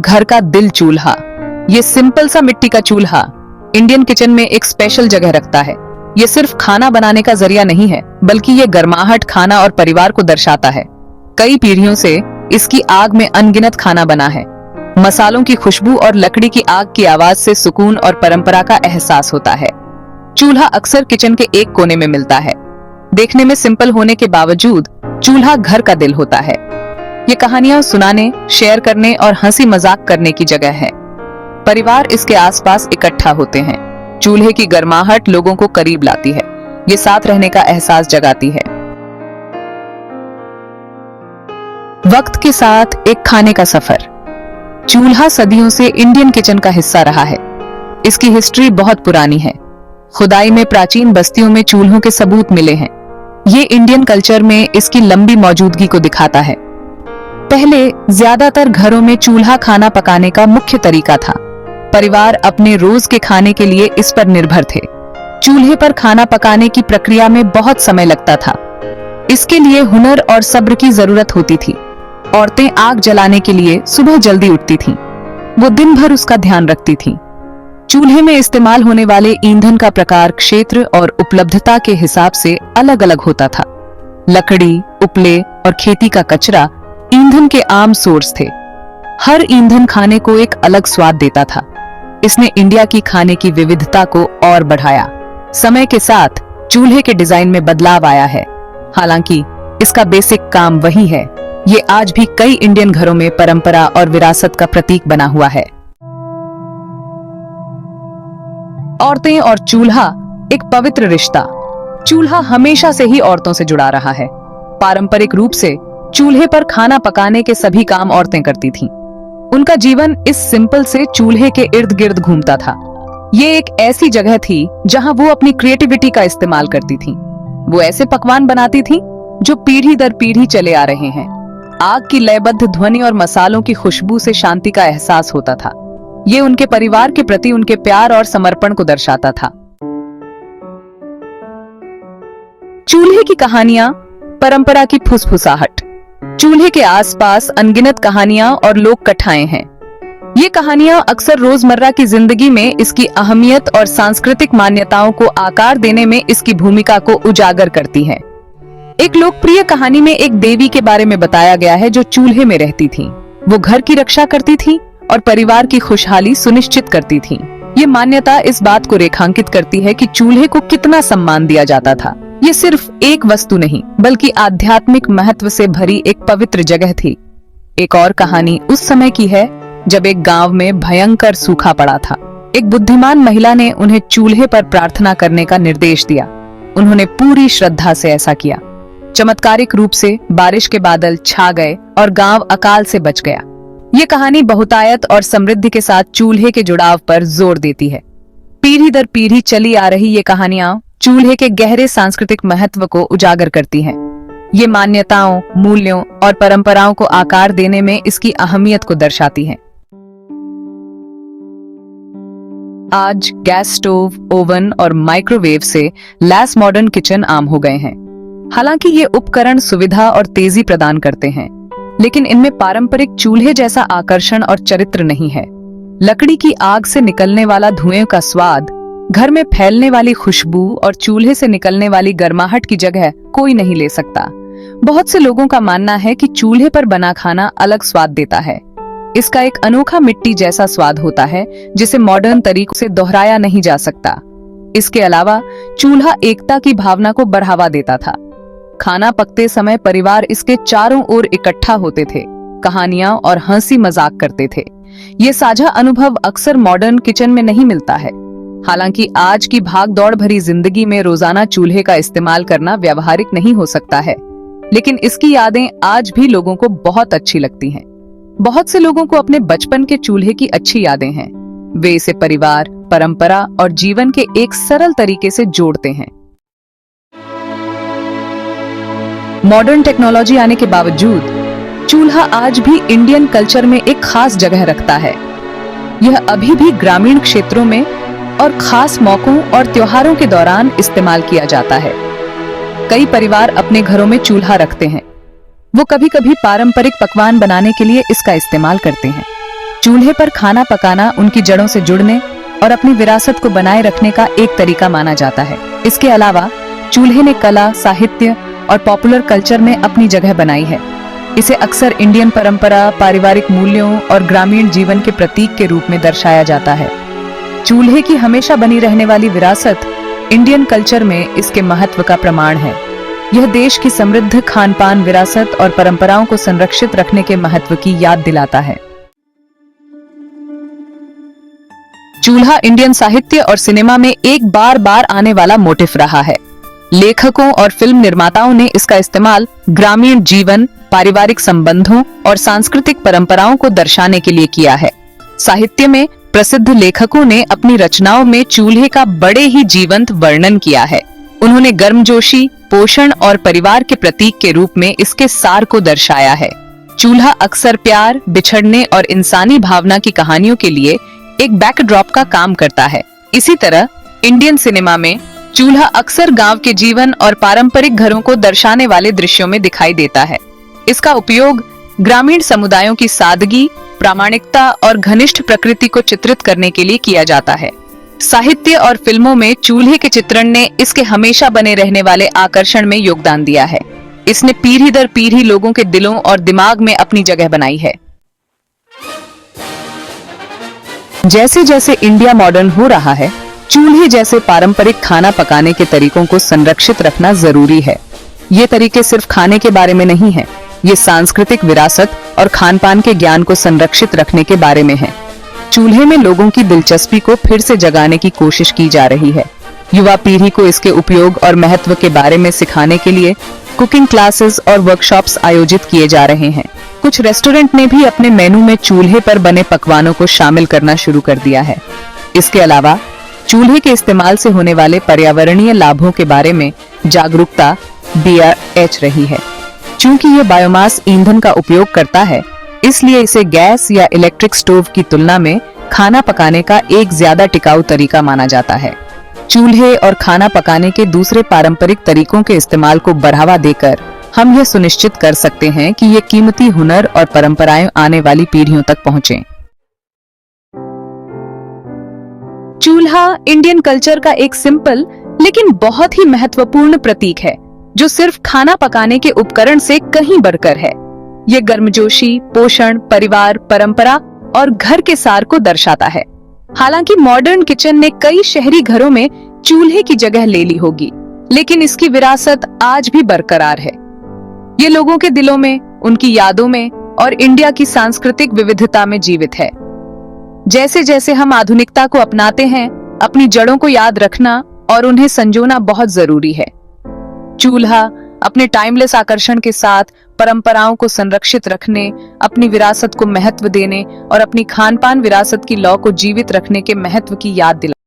घर का दिल चूल्हा। ये सिंपल सा मिट्टी का चूल्हा इंडियन किचन में एक स्पेशल जगह रखता है। ये सिर्फ खाना बनाने का जरिया नहीं है, बल्कि ये गर्माहट, खाना और परिवार को दर्शाता है। कई पीढ़ियों से इसकी आग में अनगिनत खाना बना है। मसालों की खुशबू और लकड़ी की आग की आवाज से सुकून और परंपरा का एहसास होता है। चूल्हा अक्सर किचन के एक कोने में मिलता है। देखने में सिंपल होने के बावजूद चूल्हा घर का दिल होता है। ये कहानियां सुनाने, शेयर करने और हंसी मजाक करने की जगह है। परिवार इसके आसपास इकट्ठा होते हैं। चूल्हे की गर्माहट लोगों को करीब लाती है। ये साथ रहने का एहसास जगाती है। वक्त के साथ एक खाने का सफर। चूल्हा सदियों से इंडियन किचन का हिस्सा रहा है। इसकी हिस्ट्री बहुत पुरानी है। खुदाई में प्राचीन बस्तियों में चूल्हों के सबूत मिले हैं। ये इंडियन कल्चर में इसकी लंबी मौजूदगी को दिखाता है। पहले ज्यादातर घरों में चूल्हा खाना पकाने का मुख्य तरीका था। परिवार अपने रोज के खाने के लिए इस पर निर्भर थे। चूल्हे पर खाना पकाने की प्रक्रिया में बहुत समय लगता था। इसके लिए हुनर और सब्र की जरूरत होती थी। औरतें आग जलाने के लिए सुबह जल्दी उठती थीं। वो दिन भर उसका ध्यान रखती थीं। चूल्हे में इस्तेमाल होने वाले ईंधन का प्रकार, क्षेत्र और उपलब्धता के हिसाब से अलग अलग होता था। लकड़ी, उपले और खेती का कचरा ईंधन के आम सोर्स थे। हर ईंधन खाने को एक अलग स्वाद देता था। इसने इंडिया की खाने की विविधता को और बढ़ाया। समय के साथ चूल्हे के डिजाइन में बदलाव आया है। हालांकि इसका बेसिक काम वही है। ये आज भी कई इंडियन घरों में परंपरा और विरासत का प्रतीक बना हुआ है। औरतें और चूल्हा एक पवित्र रिश्ता। चूल्हा हमेशा से ही औरतों से जुड़ा रहा है। पारंपरिक रूप से चूल्हे पर खाना पकाने के सभी काम औरतें करती थीं। उनका जीवन इस सिंपल से चूल्हे के इर्द गिर्द घूमता था। ये एक ऐसी जगह थी जहां वो अपनी क्रिएटिविटी का इस्तेमाल करती थीं। वो ऐसे पकवान बनाती थीं जो पीढ़ी दर पीढ़ी चले आ रहे हैं। आग की लयबद्ध ध्वनि और मसालों की खुशबू से शांति का एहसास होता था। ये उनके परिवार के प्रति उनके प्यार और समर्पण को दर्शाता था। चूल्हे की कहानियां, परंपरा की फुसफुसाहट। चूल्हे के आसपास अनगिनत कहानियां और लोक कथाएं हैं। ये कहानियां अक्सर रोजमर्रा की जिंदगी में इसकी अहमियत और सांस्कृतिक मान्यताओं को आकार देने में इसकी भूमिका को उजागर करती हैं। एक लोकप्रिय कहानी में एक देवी के बारे में बताया गया है जो चूल्हे में रहती थी। वो घर की रक्षा करती थी और परिवार की खुशहाली सुनिश्चित करती थी। ये मान्यता इस बात को रेखांकित करती है कि चूल्हे को कितना सम्मान दिया जाता था। ये सिर्फ एक वस्तु नहीं, बल्कि आध्यात्मिक महत्व से भरी एक पवित्र जगह थी। एक और कहानी उस समय की है जब एक गांव में भयंकर सूखा पड़ा था। एक बुद्धिमान महिला ने उन्हें चूल्हे पर प्रार्थना करने का निर्देश दिया। उन्होंने पूरी श्रद्धा से ऐसा किया। चमत्कारिक रूप से बारिश के बादल छा गए और गांव अकाल से बच गया। ये कहानी बहुतायत और समृद्धि के साथ चूल्हे के जुड़ाव पर जोर देती है। पीढ़ी दर पीढ़ी चली आ रही ये कहानियां चूल्हे के गहरे सांस्कृतिक महत्व को उजागर करती हैं। ये मान्यताओं, मूल्यों और परंपराओं को आकार देने में इसकी अहमियत को दर्शाती हैं। आज गैस स्टोव, ओवन और माइक्रोवेव से लैस मॉडर्न किचन आम हो गए हैं। हालांकि ये उपकरण सुविधा और तेजी प्रदान करते हैं, लेकिन इनमें पारंपरिक चूल्हे जैसा आकर्षण और चरित्र नहीं है। लकड़ी की आग से निकलने वाला धुएं का स्वाद, घर में फैलने वाली खुशबू और चूल्हे से निकलने वाली गर्माहट की जगह कोई नहीं ले सकता। बहुत से लोगों का मानना है कि चूल्हे पर बना खाना अलग स्वाद देता है। इसका एक अनोखा मिट्टी जैसा स्वाद होता है जिसे मॉडर्न तरीकों से दोहराया नहीं जा सकता। इसके अलावा चूल्हा एकता की भावना को बढ़ावा देता था। खाना पकते समय परिवार इसके चारों ओर इकट्ठा होते थे, कहानियां और हंसी मजाक करते थे। ये साझा अनुभव अक्सर मॉडर्न किचन में नहीं मिलता है। हालांकि आज की भाग-दौड़ भरी जिंदगी में रोजाना चूल्हे का इस्तेमाल करना व्यावहारिक नहीं हो सकता है, लेकिन इसकी यादें आज भी लोगों को बहुत अच्छी लगती हैं। बहुत से लोगों को अपने बचपन के चूल्हे की अच्छी यादें हैं। वे इसे परिवार, परंपरा और जीवन के एक सरल तरीके से जोड़ते हैं। मॉडर्न टेक्नोलॉजी आने के बावजूद चूल्हा आज भी इंडियन कल्चर में एक खास जगह रखता है। यह अभी भी ग्रामीण क्षेत्रों में और खास मौकों और त्योहारों के दौरान इस्तेमाल किया जाता है। कई परिवार अपने घरों में चूल्हा रखते हैं। वो कभी कभी पारंपरिक पकवान बनाने के लिए इसका इस्तेमाल करते हैं। चूल्हे पर खाना पकाना उनकी जड़ों से जुड़ने और अपनी विरासत को बनाए रखने का एक तरीका माना जाता है। इसके अलावा चूल्हे ने कला, साहित्य और पॉपुलर कल्चर में अपनी जगह बनाई है। इसे अक्सर इंडियन परंपरा, पारिवारिक मूल्यों और ग्रामीण जीवन के प्रतीक के रूप में दर्शाया जाता है। चूल्हे की हमेशा बनी रहने वाली विरासत इंडियन कल्चर में इसके महत्व का प्रमाण है। यह देश की समृद्ध खानपान, विरासत और परंपराओं को संरक्षित रखने के महत्व की याद दिलाता है। चूल्हा इंडियन साहित्य और सिनेमा में एक बार बार आने वाला मोटिफ रहा है। लेखकों और फिल्म निर्माताओं ने इसका इस्तेमाल ग्रामीण जीवन, पारिवारिक संबंधों और सांस्कृतिक परंपराओं को दर्शाने के लिए किया है। साहित्य में प्रसिद्ध लेखकों ने अपनी रचनाओं में चूल्हे का बड़े ही जीवंत वर्णन किया है। उन्होंने गर्मजोशी, पोषण और परिवार के प्रतीक के रूप में इसके सार को दर्शाया है। चूल्हा अक्सर प्यार, बिछड़ने और इंसानी भावना की कहानियों के लिए एक बैकड्रॉप का काम करता है। इसी तरह इंडियन सिनेमा में चूल्हा अक्सर गांव के जीवन और पारंपरिक घरों को दर्शाने वाले दृश्यों में दिखाई देता है। इसका उपयोग ग्रामीण समुदायों की सादगी, प्रामाणिकता और घनिष्ठ प्रकृति को चित्रित करने के लिए किया जाता है। साहित्य और फिल्मों में चूल्हे के चित्रण ने इसके हमेशा बने रहने वाले आकर्षण में योगदान दिया है। इसने पीढ़ी दर पीढ़ी लोगों के दिलों और दिमाग में अपनी जगह बनाई है। जैसे जैसे इंडिया मॉडर्न हो रहा है, चूल्हे जैसे पारंपरिक खाना पकाने के तरीकों को संरक्षित रखना जरूरी है। ये तरीके सिर्फ खाने के बारे में नहीं है, ये सांस्कृतिक विरासत और खानपान के ज्ञान को संरक्षित रखने के बारे में है। चूल्हे में लोगों की दिलचस्पी को फिर से जगाने की कोशिश की जा रही है। युवा पीढ़ी को इसके उपयोग और महत्व के बारे में सिखाने के लिए कुकिंग क्लासेस और वर्कशॉप्स आयोजित किए जा रहे हैं। कुछ रेस्टोरेंट ने भी अपने मेनू में चूल्हे पर बने पकवानों को शामिल करना शुरू कर दिया है। इसके अलावा चूल्हे के इस्तेमाल से होने वाले पर्यावरणीय लाभों के बारे में जागरूकता बढ़ रही है। चूंकि ये बायोमास ईंधन का उपयोग करता है, इसलिए इसे गैस या इलेक्ट्रिक स्टोव की तुलना में खाना पकाने का एक ज्यादा टिकाऊ तरीका माना जाता है। चूल्हे और खाना पकाने के दूसरे पारंपरिक तरीकों के इस्तेमाल को बढ़ावा देकर हम यह सुनिश्चित कर सकते हैं कि ये कीमती हुनर और परंपराएं आने वाली पीढ़ियों तक पहुंचें। चूल्हा इंडियन कल्चर का एक सिंपल लेकिन बहुत ही महत्वपूर्ण प्रतीक है, जो सिर्फ खाना पकाने के उपकरण से कहीं बढ़कर है। ये गर्मजोशी, पोषण, परिवार, परंपरा और घर के सार को दर्शाता है। हालांकि मॉडर्न किचन ने कई शहरी घरों में चूल्हे की जगह ले ली होगी, लेकिन इसकी विरासत आज भी बरकरार है। ये लोगों के दिलों में, उनकी यादों में और इंडिया की सांस्कृतिक विविधता में जीवित है। जैसे जैसे हम आधुनिकता को अपनाते हैं, अपनी जड़ों को याद रखना और उन्हें संजोना बहुत जरूरी है। चूल्हा अपने टाइमलेस आकर्षण के साथ परंपराओं को संरक्षित रखने, अपनी विरासत को महत्व देने और अपनी खानपान विरासत की लौ को जीवित रखने के महत्व की याद दिलाता है।